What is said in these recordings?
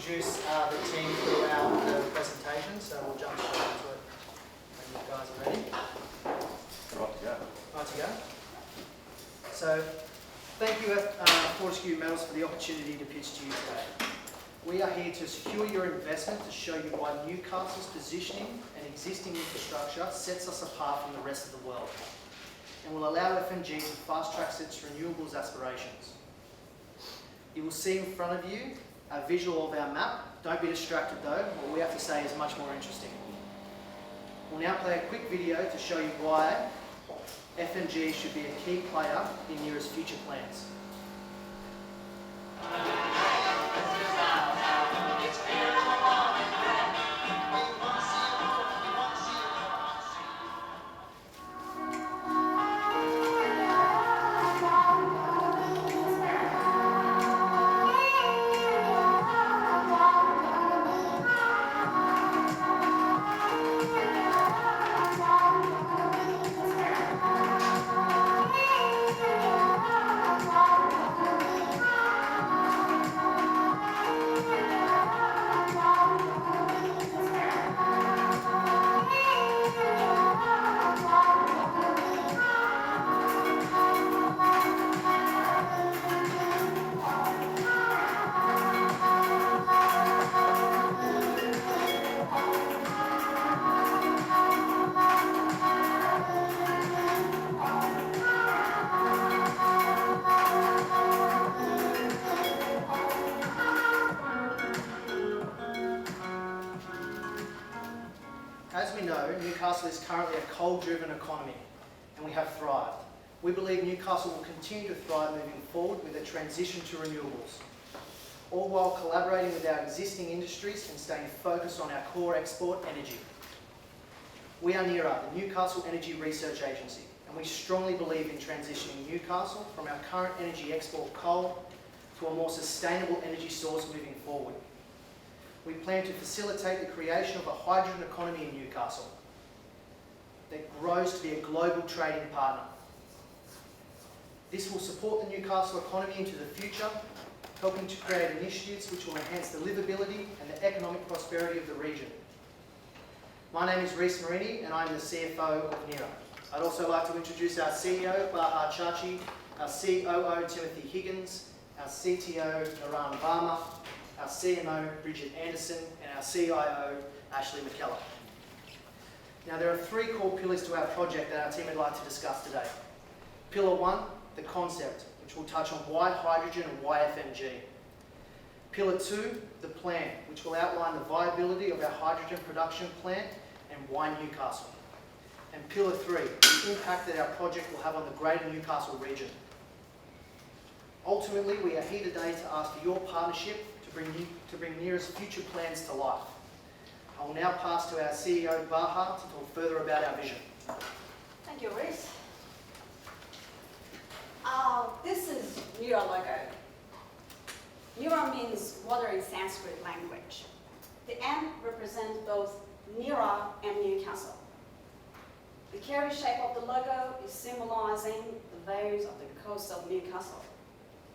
introduce the team throughout the presentation, so we'll jump straight into it when you guys are ready. Right to go. Right to go. So, thank you Fortescue Metals for the opportunity to pitch to you today. We are here to secure your investment to show you why Newcastle's positioning and existing infrastructure sets us apart from the rest of the world, and will allow FNG to fast-track its renewables aspirations. You will see in front of you a visual of our map. Don't be distracted though, what we have to say is much more interesting. We'll now play a quick video to show you why FNG should be a key player in NERA's future plans. As we know, Newcastle is currently a coal-driven economy, and we have thrived. We believe Newcastle will continue to thrive moving forward with a transition to renewables, all while collaborating with our existing industries and staying focused on our core export energy. We are NERA, the Newcastle Energy Research Agency, and we strongly believe in transitioning Newcastle from our current energy export coal to a more sustainable energy source moving forward. We plan to facilitate the creation of a hydrogen economy in Newcastle that grows to be a global trading partner. This will support the Newcastle economy into the future, helping to create initiatives which will enhance the livability and the economic prosperity of the region. My name is Reece Marini and I'm the CFO of NERA. I'd also like to introduce our CEO, Baha Chachi, our COO, Timothy Higgins, our CTO, Naran Varma, our CMO, Bridget Anderson, and our CIO, Ashley McKellar. Now, there are three core pillars to our project that our team would like to discuss today. Pillar 1, the concept, which will touch on why hydrogen and why FNG. Pillar 2, the plan, which will outline the viability of our hydrogen production plant and why Newcastle. And Pillar 3, the impact that our project will have on the greater Newcastle region. Ultimately, we are here today to ask for your partnership to bring NERA's future plans to life. I will now pass to our CEO, Baha, to talk further about our vision. Thank you, Reece. This is NERA logo. NERA means water in Sanskrit language. The M represents both NERA and Newcastle. The carry shape of the logo is symbolizing the waves of the coast of Newcastle.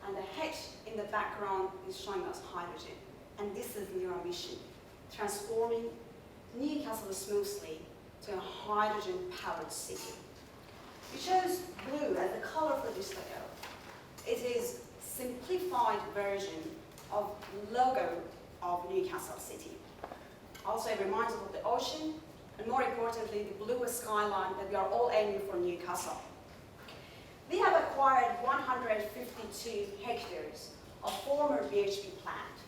And the H in the background is showing us hydrogen. And this is NERA mission, transforming Newcastle smoothly to a hydrogen-powered city. We chose blue as the color for this logo. It is a simplified version of logo of Newcastle City. Also, it reminds us of the ocean, and more importantly, the blue skyline that we are all aiming for Newcastle. We have acquired 152 hectares of former BHP plant,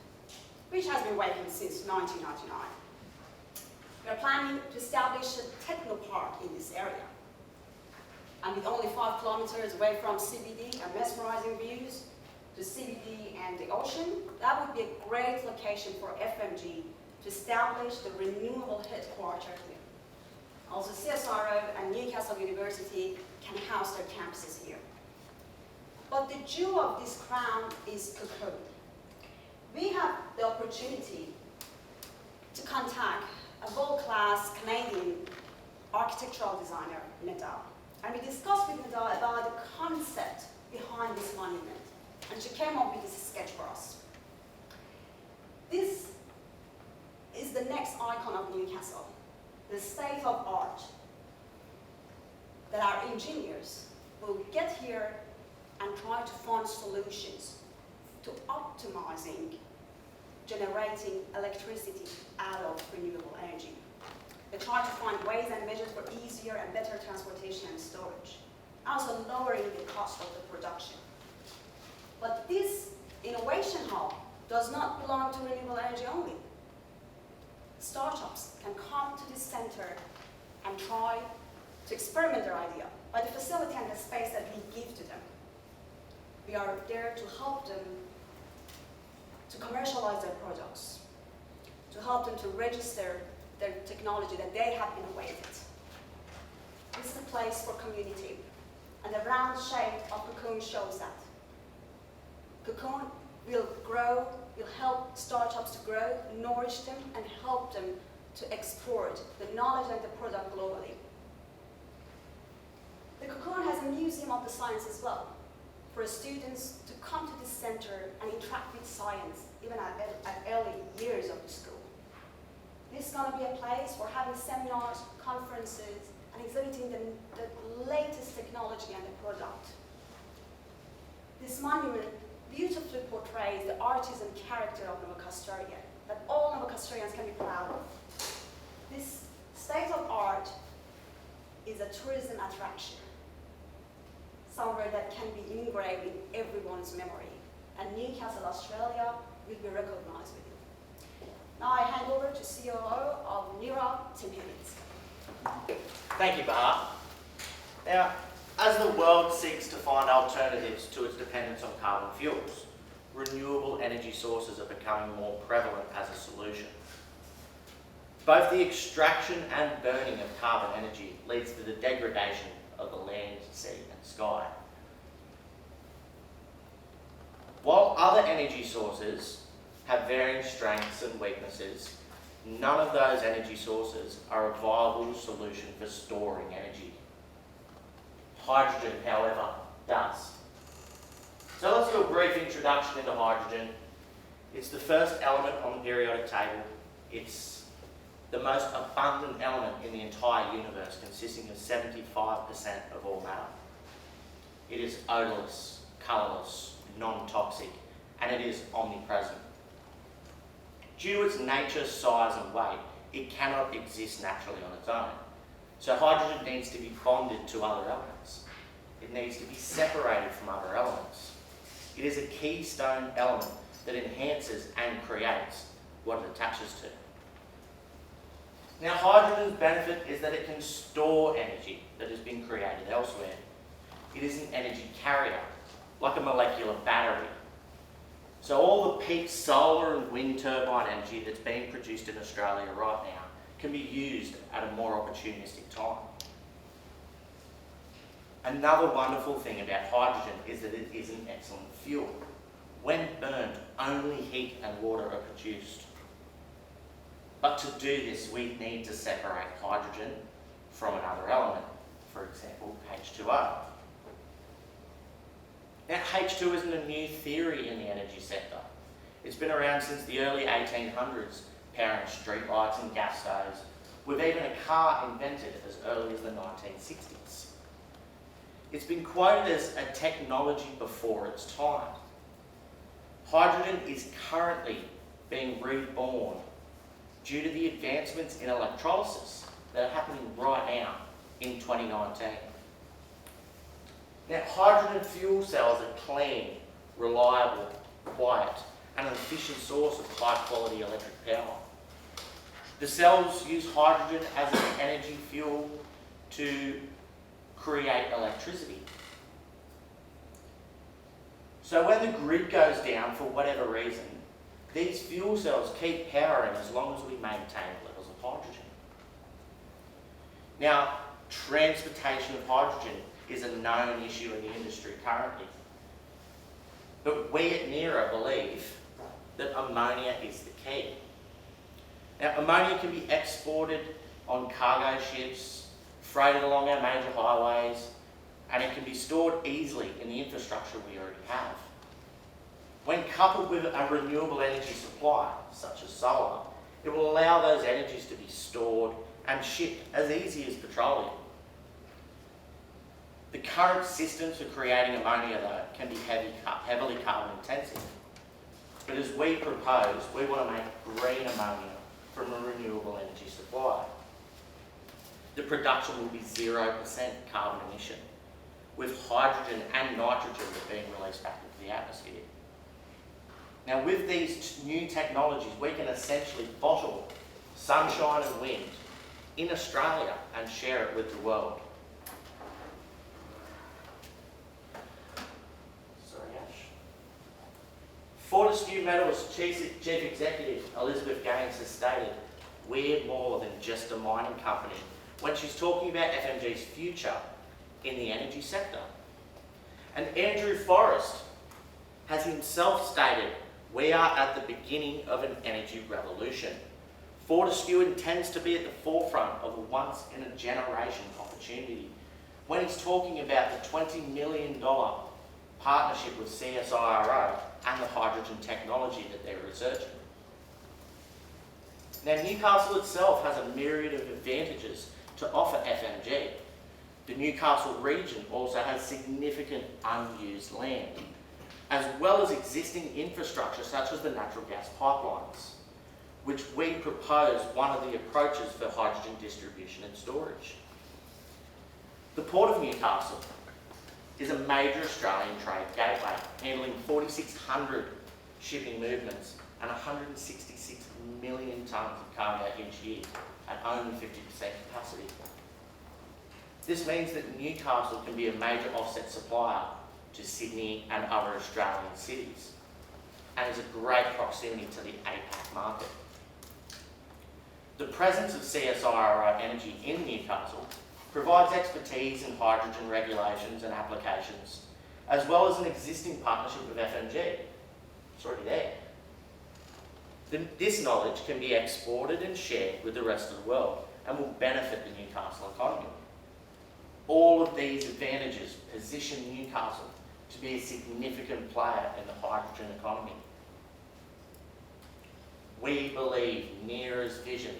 which has been vacant since 1999. We are planning to establish a technopark in this area. And with only 5 kilometers away from CBD and mesmerizing views to CBD and the ocean, that would be a great location for FMG to establish the renewable headquarters here. Also, CSIRO and Newcastle University can house their campuses here. But the jewel of this crown is Cocoa. We have the opportunity to contact a world-class Canadian architectural designer, Nadal. And we discussed with Nadal about the concept behind this monument. And she came up with this sketch for us. This is the next icon of Newcastle, the state of art, that our engineers will get here and try to find solutions to optimizing generating electricity out of renewable energy. They try to find ways and measures for easier and better transportation and storage, also lowering the cost of the production. But this innovation hub does not belong to renewable energy only. Startups can come to this center and try to experiment their idea by the facility and the space that we give to them. We are there to help them to commercialize their products, to help them to register their technology that they have innovated. This is a place for community, and the round shape of Cocoon shows that. Cocoon will grow, will help startups to grow, nourish them, and help them to export the knowledge and the product globally. The Cocoon has a museum of the science as well, for students to come to this center and interact with science, even at early years of the school. This is going to be a place for having seminars, conferences, and exhibiting the latest technology and the product. This monument beautifully portrays the artisan character of Nova Castoria, that all Nova Castorians can be proud of. This state of art is a tourism attraction, somewhere that can be engraved in everyone's memory, and Newcastle, Australia will be recognized with it. Now I hand over to COO of NERA, Tim Higgins. Thank you, Bahar. Now, as the world seeks to find alternatives to its dependence on carbon fuels, renewable energy sources are becoming more prevalent as a solution. Both the extraction and burning of carbon energy leads to the degradation of the land, sea and sky. While other energy sources have varying strengths and weaknesses, none of those energy sources are a viable solution for storing energy. Hydrogen, however, does. So let's do a brief introduction into hydrogen. It's the first element on the periodic table. It's the most abundant element in the entire universe, consisting of 75% of all matter. It is odourless, colourless, non-toxic, and it is omnipresent. Due to its nature, size and weight, it cannot exist naturally on its own. So hydrogen needs to be bonded to other elements. It needs to be separated from other elements. It is a keystone element that enhances and creates what it attaches to. Now, hydrogen's benefit is that it can store energy that has been created elsewhere. It is an energy carrier, like a molecular battery. So all the peak solar and wind turbine energy that's being produced in Australia right now can be used at a more opportunistic time. Another wonderful thing about hydrogen is that it is an excellent fuel. When burnt, only heat and water are produced. But to do this, we need to separate hydrogen from another element, for example, H2O. Now, H2 isn't a new theory in the energy sector. It's been around since the early 1800s, powering streetlights and gas stoves, with even a car invented as early as the 1960s. It's been quoted as a technology before its time. Hydrogen is currently being reborn due to the advancements in electrolysis that are happening right now in 2019. Now, hydrogen fuel cells are clean, reliable, quiet, and an efficient source of high-quality electric power. The cells use hydrogen as an energy fuel to create electricity. So when the grid goes down for whatever reason, these fuel cells keep powering as long as we maintain levels of hydrogen. Now, transportation of hydrogen is a known issue in the industry currently. But we at NERA believe that ammonia is the key. Now, ammonia can be exported on cargo ships, freighted along our major highways, and it can be stored easily in the infrastructure we already have. When coupled with a renewable energy supply, such as solar, It will allow those energies to be stored and shipped as easy as petroleum. The current systems for creating ammonia, though, can be heavily carbon intensive. But as we propose, we want to make green ammonia from a renewable energy supply. The production will be 0% carbon emission, with hydrogen and nitrogen being released back into the atmosphere. Now, with these new technologies, we can essentially bottle sunshine and wind in Australia and share it with the world. Sorry, Ash. Fortescue Metals Chief Executive Elizabeth Gaines has stated, "We're more than just a mining company," when she's talking about FMG's future in the energy sector. And Andrew Forrest has himself stated, "We are at the beginning of an energy revolution. Fortescue intends to be at the forefront of a once-in-a-generation opportunity," when he's talking about the $20 million partnership with CSIRO and the hydrogen technology that they're researching. Now, Newcastle itself has a myriad of advantages to offer FMG. The Newcastle region also has significant unused land, as well as existing infrastructure such as the natural gas pipelines, which we propose one of the approaches for hydrogen distribution and storage. The Port of Newcastle is a major Australian trade gateway, handling 4,600 shipping movements and 166 million tonnes of cargo each year at only 50% capacity. This means that Newcastle can be a major offset supplier to Sydney and other Australian cities, and is a great proximity to the APAC market. The presence of CSIRO Energy in Newcastle provides expertise in hydrogen regulations and applications, as well as an existing partnership with FMG. It's already there. This knowledge can be exported and shared with the rest of the world and will benefit the Newcastle economy. All of these advantages position Newcastle to be a significant player in the hydrogen economy. We believe NERA's vision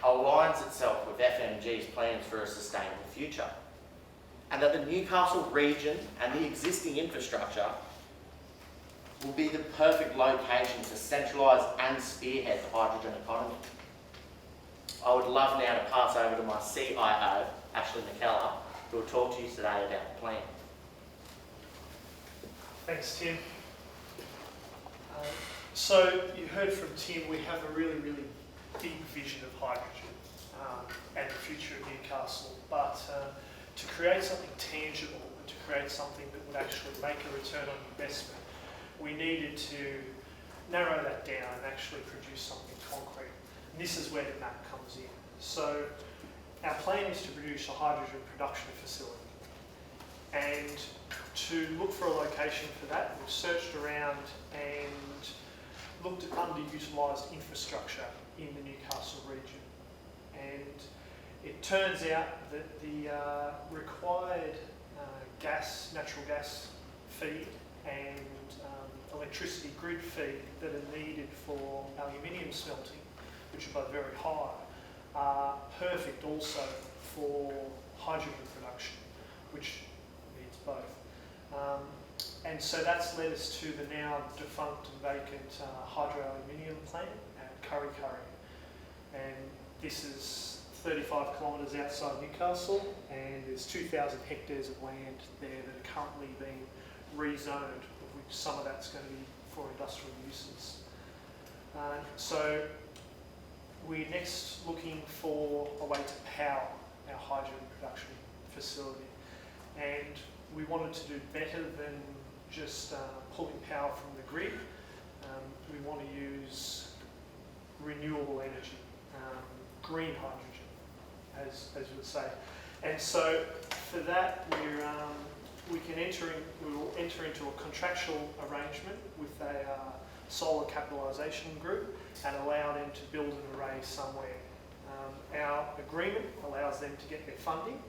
aligns itself with FMG's plans for a sustainable future, and that the Newcastle region and the existing infrastructure will be the perfect location to centralise and spearhead the hydrogen economy. I would love now to pass over to my CIO, Ashley McKellar, who will talk to you today about the plan. Thanks, Tim. So you heard from Tim, we have a really, really big vision of hydrogen and the future of Newcastle, but to create something tangible and to create something that would actually make a return on investment, we needed to narrow that down and actually produce something concrete. And this is where the map comes in. So our plan is to produce a hydrogen production facility. And to look for a location for that, we've searched around and looked at underutilised infrastructure in the Newcastle region. And it turns out that the required natural gas feed and electricity grid feed that are needed for aluminium smelting, which are both very high, are perfect also for hydrogen production, which needs both. And so that's led us to the now defunct and vacant hydro-aluminium plant at Kurri Kurri. And this is 35 kilometres outside Newcastle, and there's 2,000 hectares of land there that are currently being rezoned, of which some of that's going to be for industrial uses. So we're next looking for a way to power our hydrogen production facility, and we wanted to do better than just pulling power from the grid. We want to use renewable energy, green hydrogen, as you would say. And so for that, we will enter into a contractual arrangement with a solar capitalisation group and allow them to build an array somewhere. Our agreement allows them to get their funding,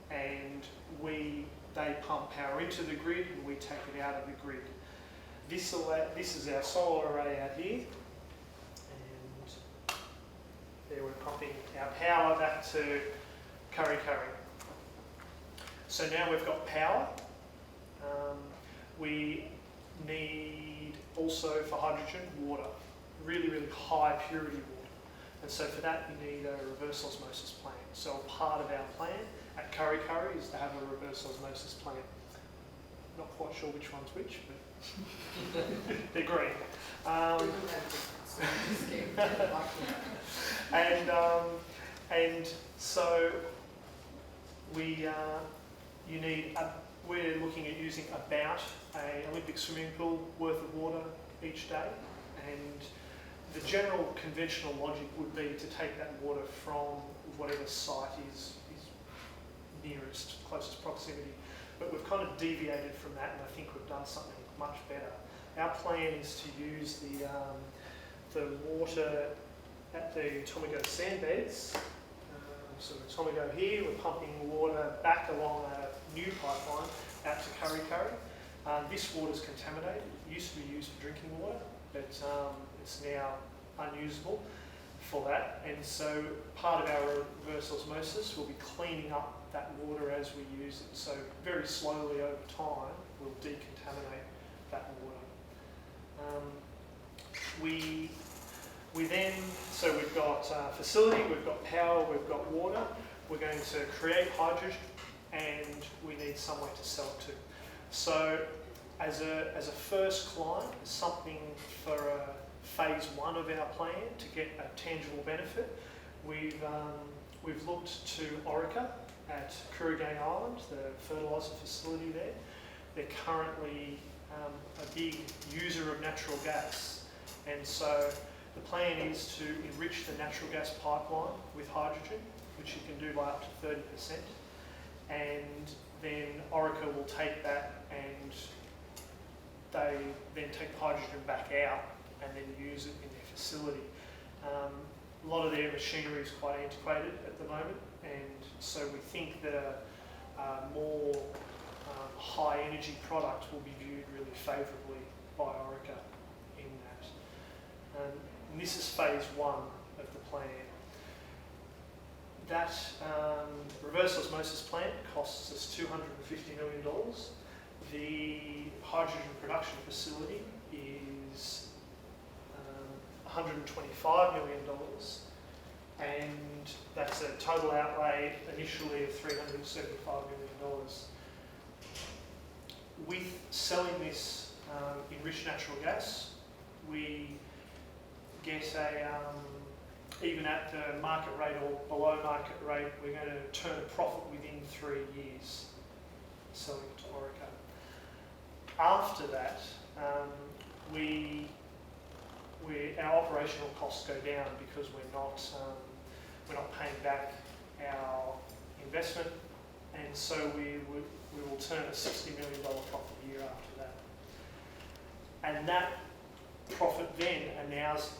and they pump power into the grid and we take it out of the grid. This is our solar array out here, and pumping our power back to Kurri Kurri. So now we've got power. We need also for hydrogen, water, really, really high purity water. And so for that you need a reverse osmosis plant. So a part of our plan at Kurri Kurri is to have a reverse osmosis plant. Not quite sure which one's which, but they're green. And so we're looking at using about an Olympic swimming pool worth of water each day, and the general conventional logic would be to take that water from whatever site is nearest, closest proximity. But we've kind of deviated from that, and I think we've done something much better. Our plan is to use the water at the Tomago sandbeds. So the Tomago here, we're pumping water back along a new pipeline out to Kurri Kurri. This water is contaminated. It used to be used for drinking water, but it's now unusable for that. And so part of our reverse osmosis will be cleaning up that water as we use it. So very slowly over time, we'll decontaminate that water. So we've got facility, we've got power, we've got water. We're going to create hydrogen, and we need somewhere to sell it to. So as a first client, something for phase one of our plan to get a tangible benefit, we've looked to Orica at Kooragang Island, the fertiliser facility there. They're currently a big user of natural gas, and so the plan is to enrich the natural gas pipeline with hydrogen, which you can do by up to 30%, and then Orica will take that and they then take the hydrogen back out and then use it in their facility. A lot of their machinery is quite antiquated at the moment, and so we think that a more high energy product will be viewed really favourably by Orica in that. And this is phase one of the plan. That reverse osmosis plant costs us $250 million. The hydrogen production facility is $125 million, and that's a total outlay initially of $375 million. With selling this enriched natural gas, we get even at the market rate or below market rate, we're going to turn a profit within 3 years selling it to Orica. After that, our operational costs go down because we're not paying back our investment, and so we will turn a $60 million profit a year after that. And that profit then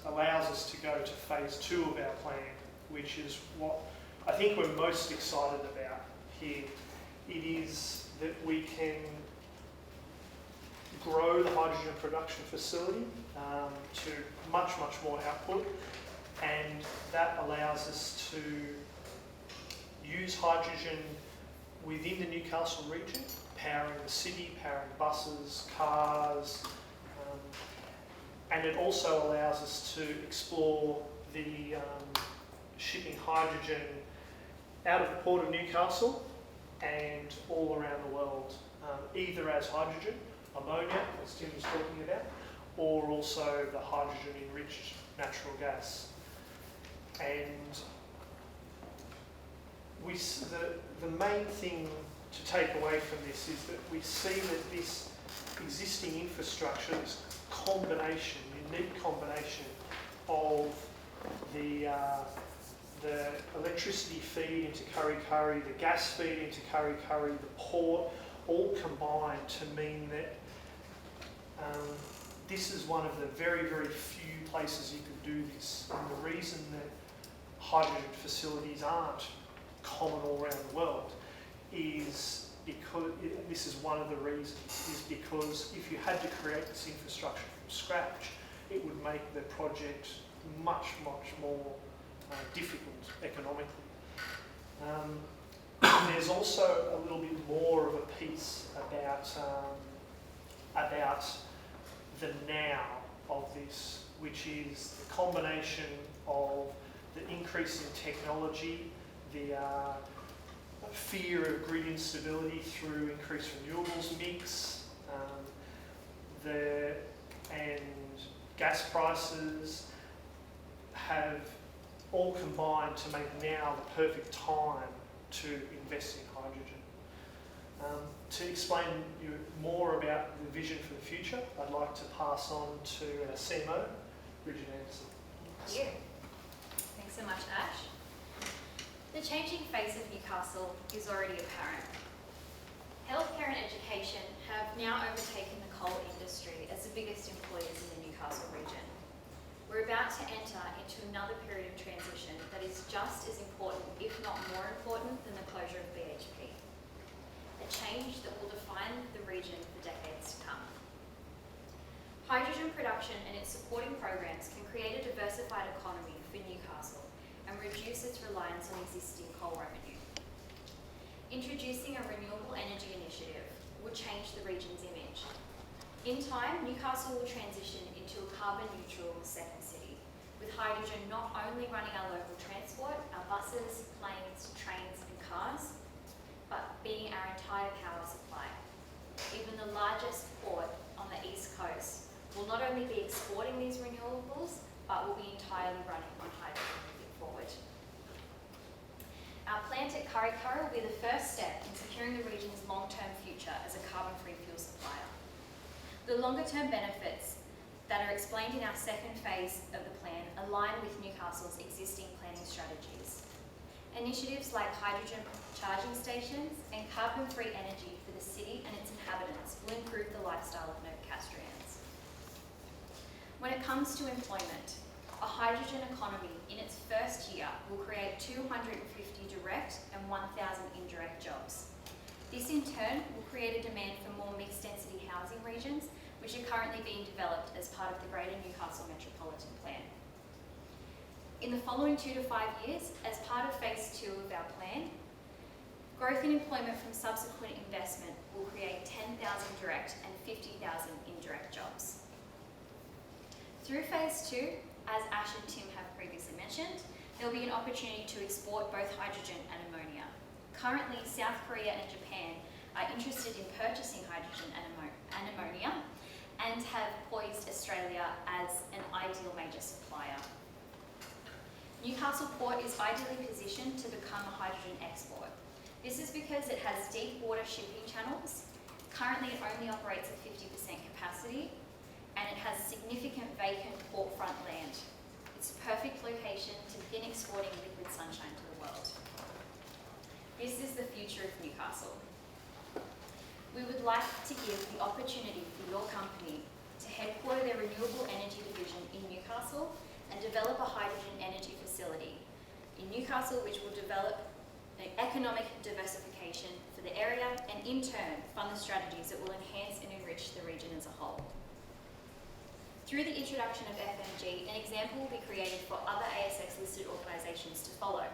allows us to go to phase two of our plan, which is what I think we're most excited about here. It is that we can grow the hydrogen production facility to much, much more output, and that allows us to use hydrogen within the Newcastle region, powering the city, powering buses, cars, and it also allows us to explore the shipping hydrogen out of the port of Newcastle and all around the world, either as hydrogen, ammonia, as Tim was talking about, or also the hydrogen enriched natural gas. And the main thing to take away from this is that we see that this existing infrastructure, this combination, unique combination of the electricity feed into Kurri Kurri, the gas feed into Kurri Kurri, the port, all combined to mean that this is one of the very, very few places you can do this. And the reason that hydrogen facilities aren't common all around the world is because, this is one of the reasons, is because if you had to create this infrastructure from scratch, it would make the project much, much more difficult economically. There's also a little bit more of a piece about the now of this, which is the combination of the increase in technology, the fear of grid instability through increased renewables mix, and gas prices have all combined to make now the perfect time to invest in hydrogen. To explain you more about the vision for the future, I'd like to pass on to our CMO, Bridget Anderson. Thank you. Thanks so much, Ash. The changing face of Newcastle is already apparent. Healthcare and education have now overtaken the coal industry as the biggest employers in the Newcastle region. We're about to enter into another period of transition that is just as important, if not more important, than the closure of BHP. A change that will define the region for decades to come. Hydrogen production and its supporting programs can create a diversified economy for Newcastle and reduce its reliance on existing coal revenue. Introducing a renewable energy initiative will change the region's image. In time, Newcastle will transition into a carbon neutral second city, with hydrogen not only running our local transport, our buses, planes, trains and cars, but being our entire power supply. Even the largest port on the east coast will not only be exporting these renewables, but will be entirely running on hydrogen moving forward. Our plant at Kurri will be the first step in securing the region's long-term future as a carbon-free fuel supplier. The longer-term benefits that are explained in our second phase of the plan align with Newcastle's existing planning strategies. Initiatives like hydrogen charging stations and carbon-free energy for the city and its inhabitants will improve the lifestyle of Novocastrians. When it comes to employment, a hydrogen economy in its first year will create 250 direct and 1,000 indirect jobs. This in turn will create a demand for more mixed density housing regions, which are currently being developed as part of the Greater Newcastle Metropolitan Plan. In the following 2 to 5 years, as part of phase 2 of our plan, growth in employment from subsequent investment will create 10,000 direct and 50,000 indirect jobs. Through phase 2, as Ash and Tim have previously mentioned, there will be an opportunity to export both hydrogen and ammonia. Currently, South Korea and Japan are interested in purchasing hydrogen and ammonia and have poised Australia as an ideal major supplier. Newcastle Port is ideally positioned to become a hydrogen export. This is because it has deep water shipping channels. Currently, it only operates at 50% capacity, and it has significant vacant portfront land. It's a perfect location to begin exporting liquid sunshine to the world. This is the future of Newcastle. We would like to give the opportunity for your company to headquarter their renewable energy division in Newcastle and develop a hydrogen energy facility in Newcastle, which will develop an economic diversification for the area and in turn fund the strategies that will enhance and enrich the region as a whole. Through the introduction of FMG, an example will be created for other ASX listed organisations to follow.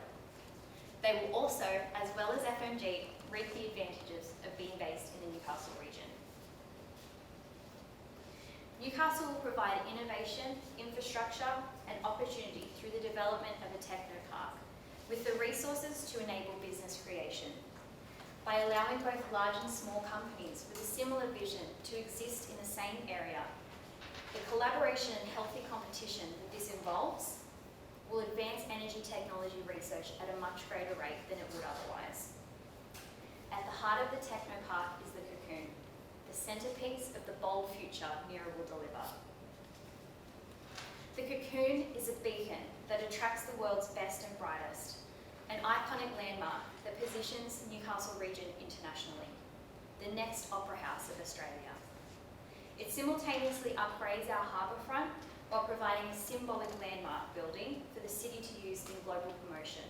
They will also, as well as FMG, reap the advantages of being based in the Newcastle region. Newcastle will provide innovation, infrastructure and opportunity through the development of a techno park, with the resources to enable business creation. By allowing both large and small companies with a similar vision to exist in the same area, the collaboration and healthy competition that this involves will advance energy technology research at a much greater rate than it would otherwise. At the heart of the techno park is the cocoon, the centrepiece of the bold future NERA will deliver. The cocoon is a beacon that attracts the world's best and brightest, an iconic landmark that positions the Newcastle region internationally, the next opera house of Australia. It simultaneously upgrades our harbourfront while providing a symbolic landmark building for the city to use in global promotion.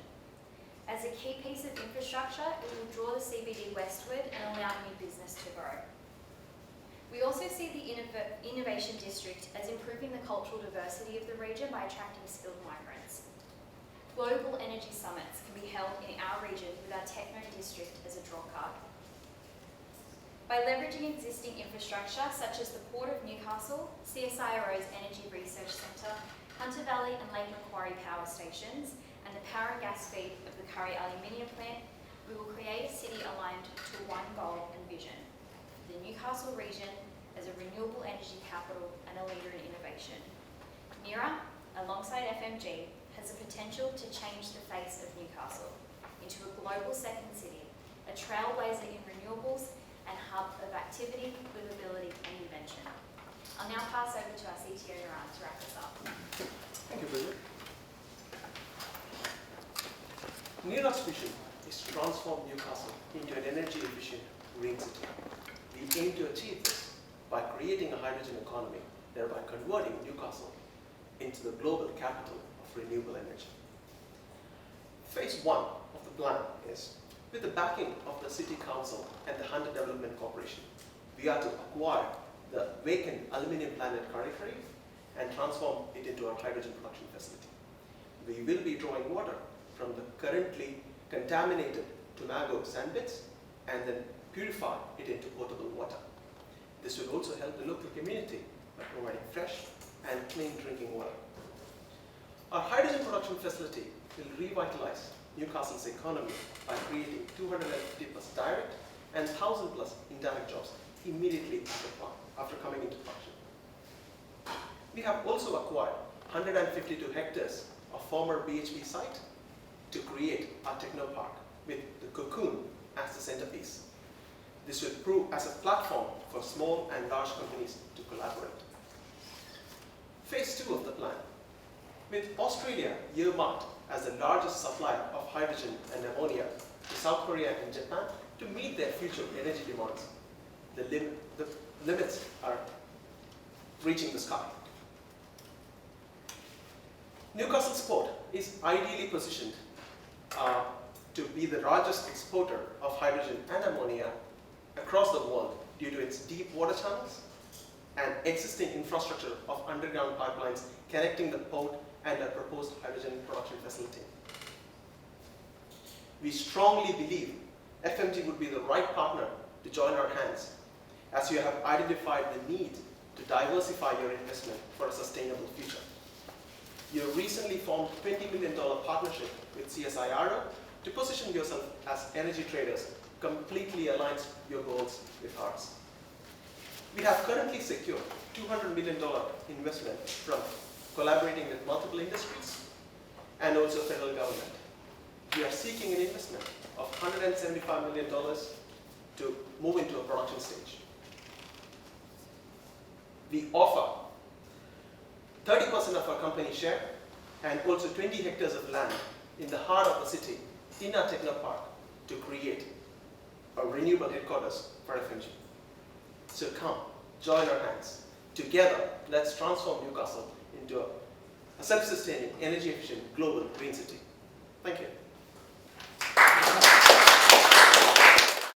As a key piece of infrastructure, it will draw the CBD westward and allow new business to grow. We also see the Innovation District as improving the cultural diversity of the region by attracting skilled migrants. global energy summits can be held in our region with our Techno District as a drawcard. By leveraging existing infrastructure such as the Port of Newcastle, CSIRO's Energy Research Centre, Hunter Valley and Lake Macquarie power stations, and the power and gas feed of the Curry Aluminium plant, we will create a city aligned to one goal and vision: the Newcastle region as a renewable energy capital and a leader in innovation. NERA, alongside FMG, has the potential to change the face of Newcastle into a global second city, a trailblazer in renewables, and hub of activity, livability and invention. I'll now pass over to our CTO, Herein, to wrap us up. Thank you, Bridget. NERA's vision is to transform Newcastle into an energy-efficient green city. We aim to achieve this by creating a hydrogen economy, thereby converting Newcastle into the global capital of renewable energy. Phase 1 of the plan is, with the backing of the City Council and the Hunter Development Corporation, we are to acquire the vacant aluminium plant at Curry and transform it into a hydrogen production facility. We will be drawing water from the currently contaminated Tomago sandpits and then purify it into potable water. This will also help the local community by providing fresh and clean drinking water. Our hydrogen production facility will revitalize Newcastle's economy by creating 250 plus direct and 1,000 plus indirect jobs immediately after coming into production. We have also acquired 152 hectares of former BHP site to create our techno park with the cocoon as the centerpiece. This will prove as a platform for small and large companies to collaborate. Phase 2 of the plan, with Australia earmarked as the largest supplier of hydrogen and ammonia to South Korea and Japan to meet their future energy demands. The limits are reaching the sky. Newcastle's port is ideally positioned to be the largest exporter of hydrogen and ammonia across the world due to its deep water channels and existing infrastructure of underground pipelines connecting the port and a proposed hydrogen production facility. We strongly believe FMG would be the right partner to join our hands, as you have identified the need to diversify your investment for a sustainable future. Your recently formed $20 million partnership with CSIRO to position yourself as energy traders completely aligns your goals with ours. We have currently secured $200 million investment from collaborating with multiple industries and also federal government. We are seeking an investment of $175 million to move into a production stage. We offer 30% of our company share and also 20 hectares of land in the heart of the city in our techno park to create a renewable headquarters for FMG. So come, join our hands. Together, let's transform Newcastle into a self-sustaining, energy-efficient, global green city. Thank you.